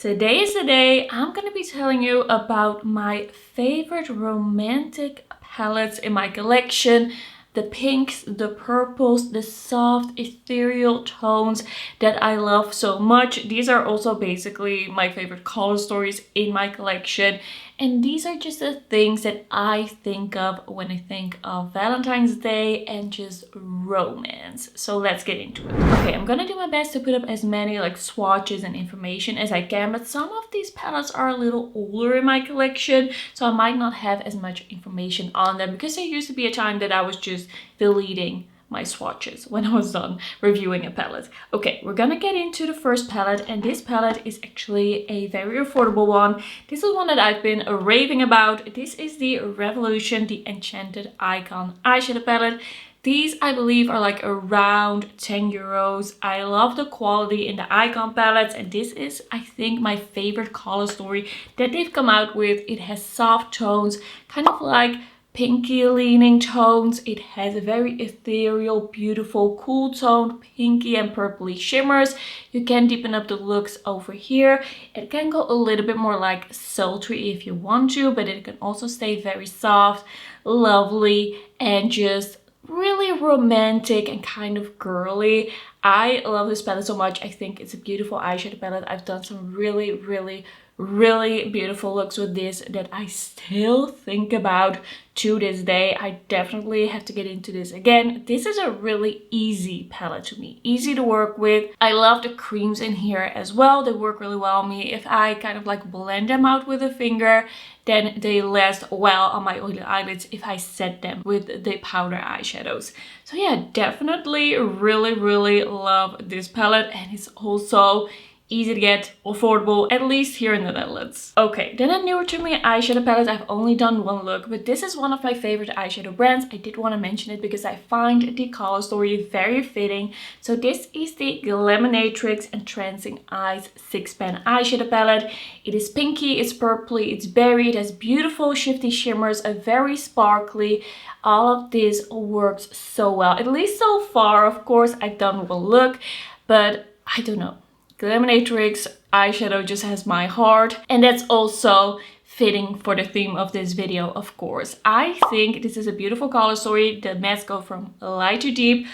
Today is the day I'm gonna be telling you about my favorite romantic palettes in my collection. The pinks, the purples, the soft ethereal tones that I love so much. These are also basically my favorite color stories in my collection. And these are just the things that I think of when I think of Valentine's Day and just romance. So let's get into it. Okay, I'm gonna do my best to put up as many swatches and information as I can, but some of these palettes are a little older in my collection, so I might not have as much information on them because there used to be a time that I was just deleting my swatches when I was done reviewing a palette. Okay, we're gonna get into the first palette, and this palette is actually a very affordable one. This is one that I've been raving about. This is the Revolution, the Enchanted Icon eyeshadow palette. These, I believe, are like around 10 euros. I love the quality in the Icon palettes, and this is, I think, my favorite color story that they've come out with. It has soft tones, kind of like pinky leaning tones. It has a very ethereal, beautiful, cool tone, pinky and purpley shimmers. You can deepen up the looks over here. It can go a little bit more like sultry if you want to, but it can also stay very soft, lovely, and just really romantic and kind of girly. I love this palette so much. I think it's a beautiful eyeshadow palette. I've done some really beautiful looks with this that I still think about to this day. I definitely have to get into this again. This is a really easy palette to me, easy to work with. I love the creams in here as well. They work really well on me. If I kind of blend them out with a finger, then they last well on my oily eyelids if I set them with the powder eyeshadows. So yeah, definitely really love this palette, and it's also easy to get, affordable, at least here in the Netherlands. Okay, then a newer to me eyeshadow palette. I've only done one look, but this is one of my favorite eyeshadow brands. I did want to mention it because I find the color story very fitting. So this is the Glaminatrix Entrancing Eyes 6-pan eyeshadow palette. It is pinky, it's purpley, it's berry, it has beautiful shifty shimmers, a very sparkly. All of this works so well, at least so far. Of course, I've done one look, but I don't know. Glaminatrix eyeshadow just has my heart, and that's also fitting for the theme of this video, of course. I think this is a beautiful color story. The mattes go from light to deep.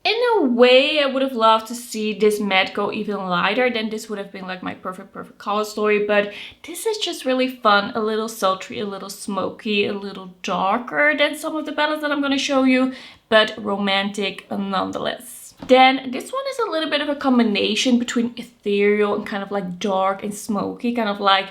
In a way, I would have loved to see this matte go even lighter. Then this would have been like my perfect color story, but this is just really fun, a little sultry, a little smoky, a little darker than some of the palettes that I'm going to show you, but romantic nonetheless. Then this one is a little bit of a combination between ethereal and kind of dark and smoky, kind of like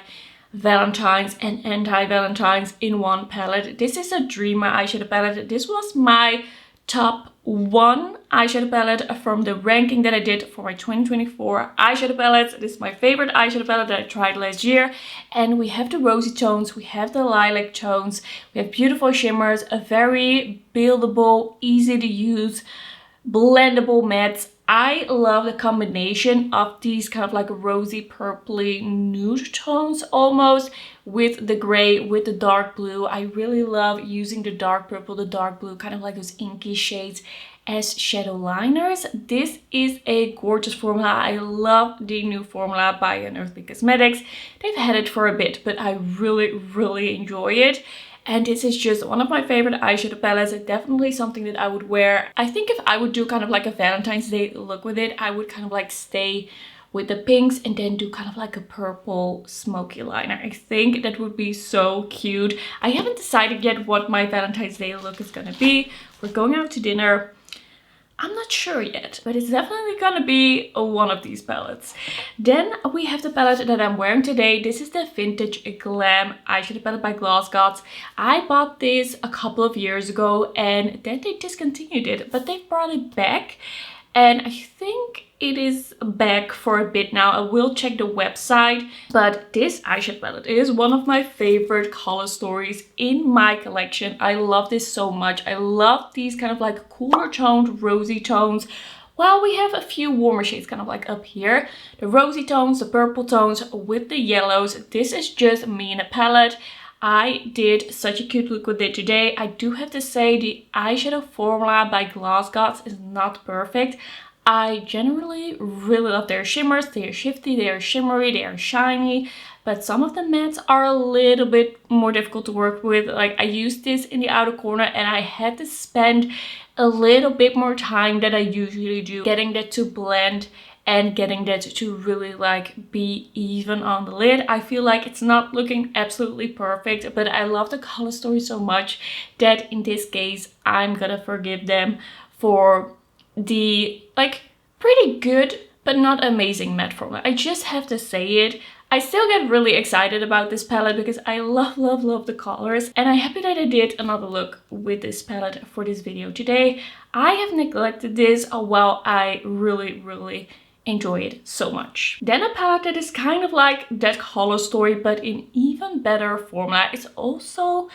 Valentine's and anti-Valentine's in one palette. This is a Dreamer eyeshadow palette. This was my top 1 eyeshadow palette from the ranking that I did for my 2024 eyeshadow palettes. This is my favorite eyeshadow palette that I tried last year. And we have the rosy tones, we have the lilac tones, we have beautiful shimmers, a very buildable, easy to use, blendable mattes. I love the combination of these kind of rosy purpley nude tones almost with the gray, with the dark blue. I really love using the dark purple, the dark blue, kind of like those inky shades as shadow liners. This is a gorgeous formula. I love the new formula by Unearthly Cosmetics. They've had it for a bit, but I really enjoy it. And this is just one of my favorite eyeshadow palettes. It's definitely something that I would wear. I think if I would do kind of a Valentine's Day look with it, I would kind of stay with the pinks and then do kind of a purple smoky liner. I think that would be so cute. I haven't decided yet what my Valentine's Day look is gonna be. We're going out to dinner. I'm not sure yet, but it's definitely gonna be one of these palettes. Then we have the palette that I'm wearing today. This is the Vintage Glam eyeshadow palette by GlossGods. I bought this a couple of years ago and then they discontinued it, but they brought it back. And I think it is back for a bit now. I will check the website, but this eyeshadow palette is one of my favorite color stories in my collection. I love this so much. I love these kind of cooler toned rosy tones. Well, we have a few warmer shades kind of up here. The rosy tones, the purple tones with the yellows. This is just me in a palette. I did such a cute look with it today. I do have to say the eyeshadow formula by GlossGods is not perfect. I generally really love their shimmers. They are shifty, they are shimmery, they are shiny, but some of the mattes are a little bit more difficult to work with. Like I used this in the outer corner and I had to spend a little bit more time than I usually do getting that to blend and getting that to really like be even on the lid. I feel like it's not looking absolutely perfect, but I love the color story so much that in this case I'm gonna forgive them for the like pretty good but not amazing matte formula. I just have to say it. I still get really excited about this palette because I love the colors, and I'm happy that I did another look with this palette for this video today. I have neglected this while I really enjoy it so much. Then a palette that is kind of like that color story but in even better formula. It's also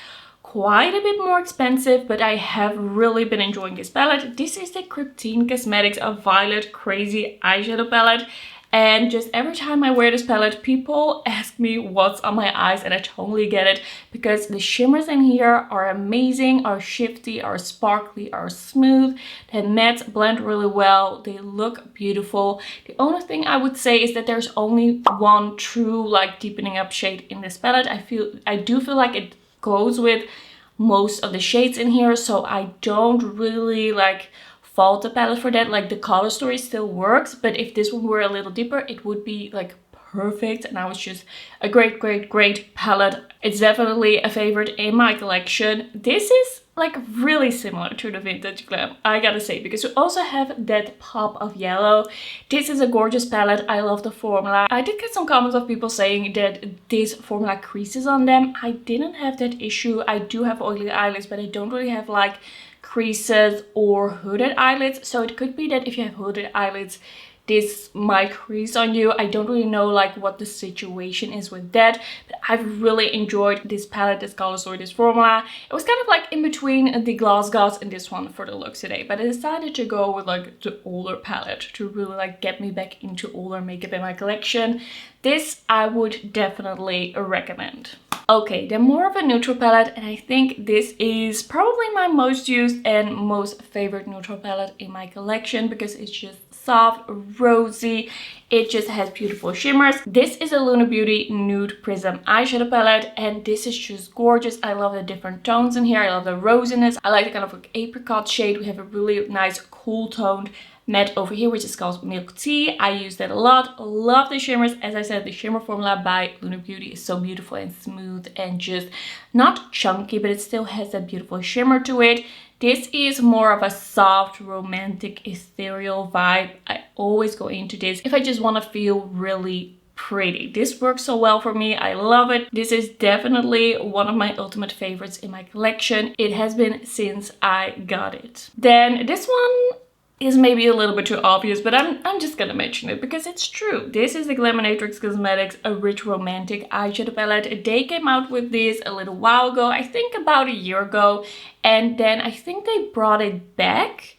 quite a bit more expensive, but I have really been enjoying this palette. This is the Kryptein Cosmetics Violet Crazy Eyeshadow Palette. And just every time I wear this palette, people ask me what's on my eyes, and I totally get it because the shimmers in here are amazing, are shifty, are sparkly, are smooth. The mattes blend really well. They look beautiful. The only thing I would say is that there's only one true like deepening up shade in this palette. I do feel like it goes with most of the shades in here, so I don't really like fault the palette for that. Like the color story still works, but if this one were a little deeper, it would be like perfect. And now it's just a great palette. It's definitely a favorite in my collection. This is like really similar to the Vintage Glam, I gotta say, because we also have that pop of yellow. This is a gorgeous palette. I love the formula. I did get some comments of people saying that this formula creases on them. I didn't have that issue. I do have oily eyelids, but I don't really have like creases or hooded eyelids, so it could be that if you have hooded eyelids this might crease on you. I don't really know like what the situation is with that, but I've really enjoyed this palette, this color story, this formula. It was kind of like in between the GlossGods and this one for the looks today, but I decided to go with like the older palette to really like get me back into older makeup in my collection. This I would definitely recommend. Okay, then more of a neutral palette, and I think this is probably my most used and most favorite neutral palette in my collection because it's just soft, rosy. It just has beautiful shimmers. This is a Lunar Beauty Nudeprism eyeshadow palette, and this is just gorgeous. I love the different tones in here. I love the rosiness. I like the kind of like apricot shade. We have a really nice cool toned matte over here, which is called Milk Tea. I use that a lot. Love the shimmers. As I said, the shimmer formula by Lunar Beauty is so beautiful and smooth and just not chunky, but it still has that beautiful shimmer to it. This is more of a soft, romantic, ethereal vibe. I always go into this if I just want to feel really pretty. This works so well for me. I love it. This is definitely one of my ultimate favorites in my collection. It has been since I got it. Then this one is maybe a little bit too obvious, but I'm just gonna mention it because it's true. This is the Glaminatrix Cosmetics A Rich Romantic Eyeshadow Palette. They came out with this a little while ago, I think about a year ago, and then I think they brought it back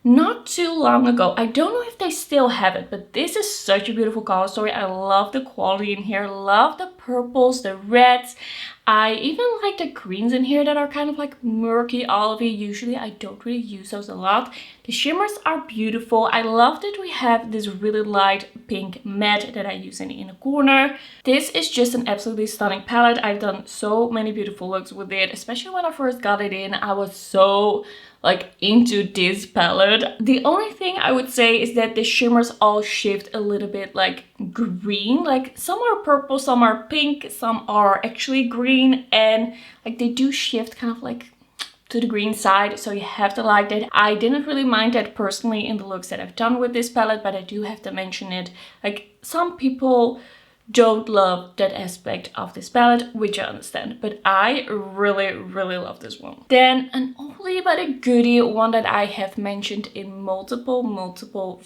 not too long ago. I don't know if they still have it, but this is such a beautiful color story. I love the quality in here, love the purples, the reds. I even like the greens in here that are kind of like murky, olivey. Usually I don't really use those a lot. The shimmers are beautiful. I love that we have this really light pink matte that I use in the inner corner. This is just an absolutely stunning palette. I've done so many beautiful looks with it, especially when I first got it in. I was so like into this palette. The only thing I would say is that the shimmers all shift a little bit like green. Like some are purple, some are pink, some are actually green, and like they do shift kind of like to the green side, so you have to like that. I didn't really mind that personally in the looks that I've done with this palette, but I do have to mention it. Like some people don't love that aspect of this palette, which I understand, but I really love this one. Then an oldie but a goodie, one that I have mentioned in multiple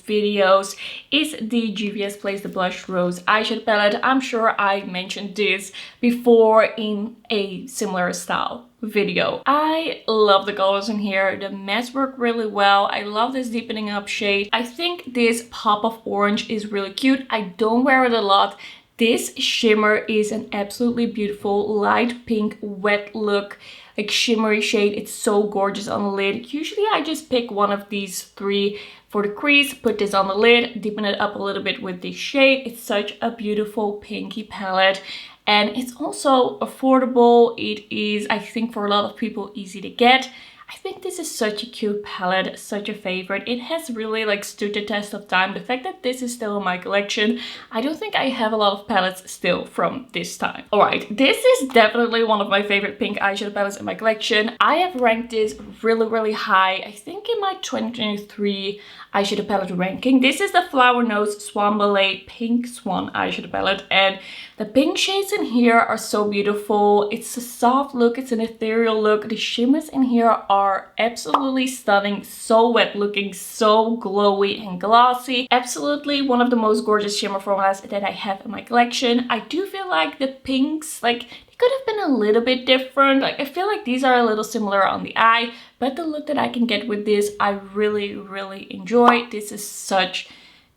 videos, is the Juvia's Place the Blush Rose eyeshadow palette. I'm sure I mentioned this before in a similar style video. I love the colors in here. The mattes work really well. I love this deepening up shade. I think this pop of orange is really cute. I don't wear it a lot. This shimmer is an absolutely beautiful light pink wet look, like shimmery shade. It's so gorgeous on the lid. Usually I just pick one of these three for the crease, put this on the lid, deepen it up a little bit with this shade. It's such a beautiful pinky palette. And it's also affordable. It is, I think, for a lot of people, easy to get. I think this is such a cute palette, such a favorite. It has really like stood the test of time. The fact that this is still in my collection, I don't think I have a lot of palettes still from this time. Alright, this is definitely one of my favorite pink eyeshadow palettes in my collection. I have ranked this really high, I think in my 2023 eyeshadow palette ranking. This is the Flower Nose Swan Ballet Pink Swan eyeshadow palette, and the pink shades in here are so beautiful. It's a soft look, it's an ethereal look. The shimmers in here are absolutely stunning, so wet looking, so glowy and glossy. Absolutely one of the most gorgeous shimmer formulas that I have in my collection. I do feel like the pinks, like, could have been a little bit different. Like, I feel like these are a little similar on the eye, but the look that I can get with this, I really enjoy. This is such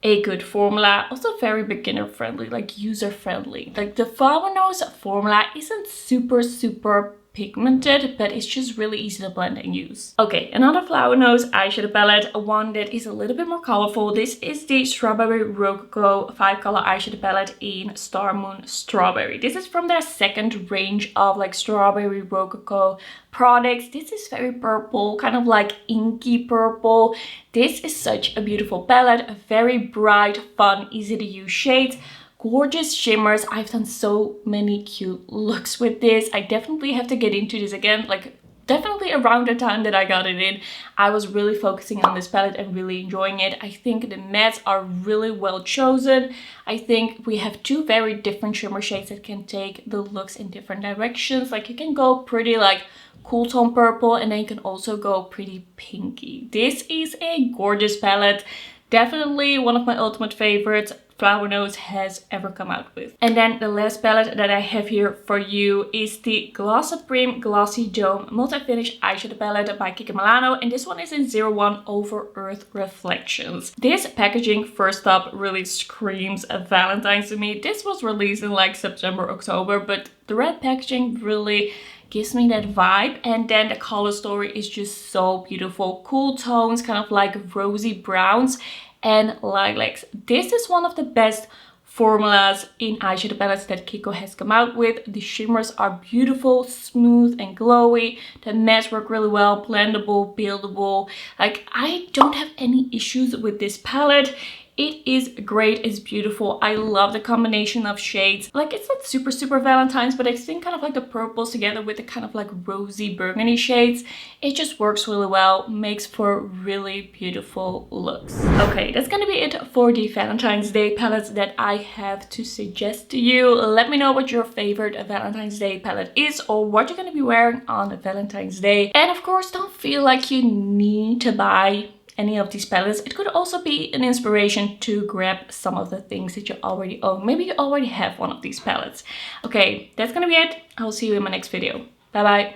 a good formula. Also very beginner friendly, like user friendly. Like the Flower Nose formula isn't super pigmented, but it's just really easy to blend and use. Okay, another Flower Nose eyeshadow palette, one that is a little bit more colorful. This is the Strawberry Rococo 5-color eyeshadow palette in Star Moon Strawberry. This is from their second range of like Strawberry Rococo products. This is very purple, kind of like inky purple. This is such a beautiful palette, a very bright, fun, easy to use shades. Gorgeous shimmers. I've done so many cute looks with this. I definitely have to get into this again. Like definitely around the time that I got it in, I was really focusing on this palette and really enjoying it. I think the mattes are really well chosen. I think we have two very different shimmer shades that can take the looks in different directions. Like you can go pretty like cool tone purple, and then you can also go pretty pinky. This is a gorgeous palette. Definitely one of my ultimate favorites Flower Nose has ever come out with. And then the last palette that I have here for you is the Gloss Supreme Glossy Dome Multi-Finish Eyeshadow Palette by Kiko, and this one is in 01 Over Earth Reflections. This packaging, first up, really screams a Valentine's to me. This was released in like September, October, but the red packaging really gives me that vibe. And then the color story is just so beautiful. Cool tones, kind of like rosy browns and lilacs. This is one of the best formulas in eyeshadow palettes that Kiko has come out with. The shimmers are beautiful, smooth and glowy. The mattes work really well, blendable, buildable. Like, I don't have any issues with this palette. It is great, it's beautiful. I love the combination of shades. Like, it's not super Valentine's, but I think kind of like the purples together with the kind of like rosy burgundy shades. It just works really well, makes for really beautiful looks. Okay, that's gonna be it for the Valentine's Day palettes that I have to suggest to you. Let me know what your favorite Valentine's Day palette is, or what you're gonna be wearing on Valentine's Day. And of course, don't feel like you need to buy any of these palettes. It could also be an inspiration to grab some of the things that you already own. Maybe you already have one of these palettes. Okay, that's gonna be it. I'll see you in my next video. Bye bye.